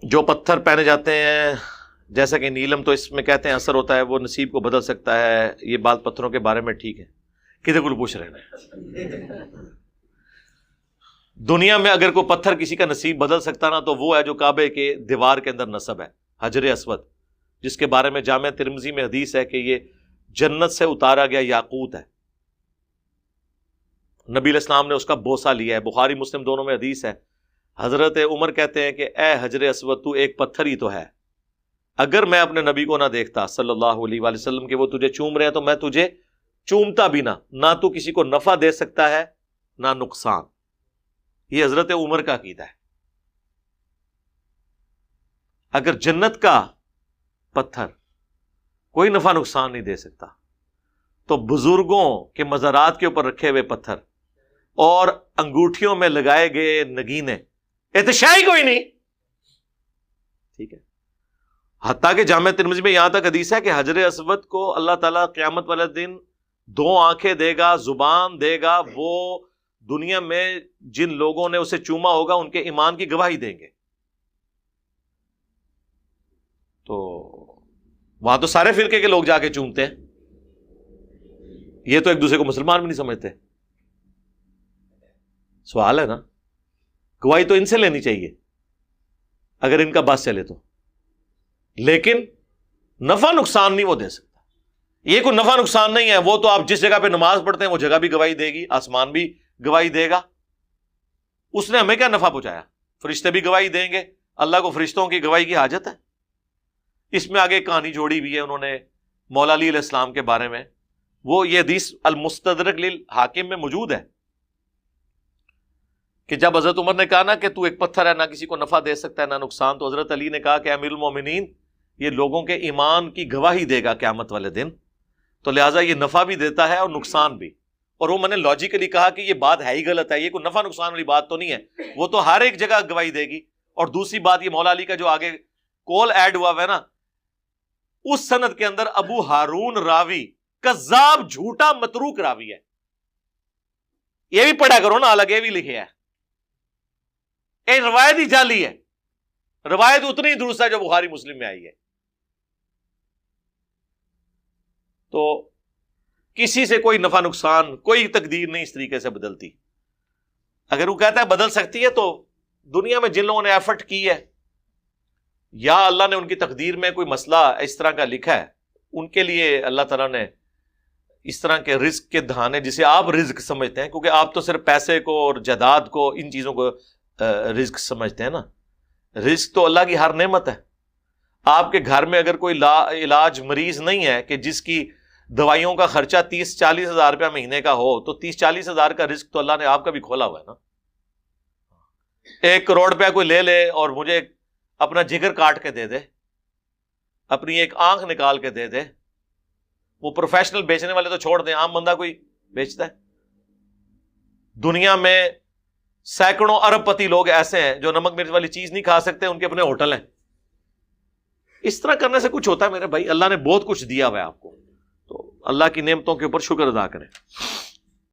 جو پتھر پہنے جاتے ہیں جیسا کہ نیلم تو اس میں کہتے ہیں اثر ہوتا ہے، وہ نصیب کو بدل سکتا ہے، یہ بات پتھروں کے بارے میں ٹھیک ہے؟ کدھر کو پوچھ رہے ہیں؟ دنیا میں اگر کوئی پتھر کسی کا نصیب بدل سکتا نا تو وہ ہے جو کعبے کے دیوار کے اندر نصب ہے، حجر اسود، جس کے بارے میں جامع ترمذی میں حدیث ہے کہ یہ جنت سے اتارا گیا یاقوت ہے، نبی علیہ السلام نے اس کا بوسہ لیا ہے، بخاری مسلم دونوں میں حدیث ہے۔ حضرت عمر کہتے ہیں کہ اے حجر اسود تو ایک پتھر ہی تو ہے، اگر میں اپنے نبی کو نہ دیکھتا صلی اللہ علیہ وآلہ وسلم کہ وہ تجھے چوم رہے ہیں تو میں تجھے چومتا بھی نہ تو کسی کو نفع دے سکتا ہے نہ نقصان۔ یہ حضرت عمر کا عقیدہ ہے۔ اگر جنت کا پتھر کوئی نفع نقصان نہیں دے سکتا تو بزرگوں کے مزارات کے اوپر رکھے ہوئے پتھر اور انگوٹھیوں میں لگائے گئے نگینے اتشائی کوئی نہیں، ٹھیک ہے؟ حتیٰ کہ جامع ترمذی میں یہاں تک حدیث ہے کہ حجر اسود کو اللہ تعالیٰ قیامت والے دن 2 آنکھیں دے گا، زبان دے گا، وہ دنیا میں جن لوگوں نے اسے چوما ہوگا ان کے ایمان کی گواہی دیں گے۔ تو وہاں تو سارے فرقے کے لوگ جا کے چومتے ہیں، یہ تو ایک دوسرے کو مسلمان بھی نہیں سمجھتے۔ سوال ہے نا، گواہی تو ان سے لینی چاہیے اگر ان کا بات چلے تو، لیکن نفع نقصان نہیں وہ دے سکتا۔ یہ کوئی نفع نقصان نہیں ہے، وہ تو آپ جس جگہ پہ نماز پڑھتے ہیں وہ جگہ بھی گواہی دے گی، آسمان بھی گواہی دے گا۔ اس نے ہمیں کیا نفع پہنچایا؟ فرشتے بھی گواہی دیں گے، اللہ کو فرشتوں کی گواہی کی حاجت ہے؟ اس میں آگے کہانی جوڑی بھی ہے انہوں نے مولا علی علیہ السلام کے بارے میں، وہ یہ حدیث المستدرک للحاکم میں موجود ہے کہ جب حضرت عمر نے کہا نا کہ تو ایک پتھر ہے، نہ کسی کو نفع دے سکتا ہے نہ نقصان، تو حضرت علی نے کہا کہ امیر المومنین یہ لوگوں کے ایمان کی گواہی دے گا قیامت والے دن، تو لہٰذا یہ نفع بھی دیتا ہے اور نقصان بھی۔ اور وہ میں نے لاجیکلی کہا کہ یہ بات ہے ہی غلط ہے، یہ کوئی نفع نقصان والی بات تو نہیں ہے، وہ تو ہر ایک جگہ گواہی دے گی۔ اور دوسری بات یہ مولا علی کا جو آگے کول ایڈ ہوا ہے نا، اس سند کے اندر ابو ہارون راوی کذاب، جھوٹا، متروک راوی ہے، یہ بھی پڑھا کرو نا، الگ یہ بھی لکھے ہے، یہ روایت ہی جعلی ہے، روایت اتنی ہی درست ہے جو بخاری مسلم میں آئی ہے۔ تو کسی سے کوئی نفع نقصان، کوئی تقدیر نہیں اس طریقے سے بدلتی۔ اگر وہ کہتا ہے بدل سکتی ہے تو دنیا میں جن لوگوں نے ایفرٹ کی ہے یا اللہ نے ان کی تقدیر میں کوئی مسئلہ اس طرح کا لکھا ہے، ان کے لیے اللہ تعالیٰ نے اس طرح کے رزق کے دہانے، جسے آپ رزق سمجھتے ہیں، کیونکہ آپ تو صرف پیسے کو اور جائیداد کو، ان چیزوں کو رزق سمجھتے ہیں نا، رزق تو اللہ کی ہر نعمت ہے۔ آپ کے گھر میں اگر کوئی علاج مریض نہیں ہے کہ جس کی دوائیوں کا خرچہ 30-40 ہزار روپیہ مہینے کا ہو، تو 30-40 ہزار کا رزق تو اللہ نے آپ کا بھی کھولا ہوا ہے نا۔ 1 کروڑ روپیہ کوئی لے لے اور مجھے اپنا جگر کاٹ کے دے دے، اپنی ایک آنکھ نکال کے دے دے، وہ پروفیشنل بیچنے والے تو چھوڑ دیں، عام بندہ کوئی بیچتا ہے؟ دنیا میں سینکڑوں ارب پتی لوگ ایسے ہیں جو نمک مرچ والی چیز نہیں کھا سکتے، ان کے اپنے ہوٹل ہیں۔ اس طرح کرنے سے کچھ ہوتا ہے میرے بھائی؟ اللہ نے بہت کچھ دیا ہوا ہے آپ کو، تو اللہ کی نعمتوں کے اوپر شکر ادا کریں۔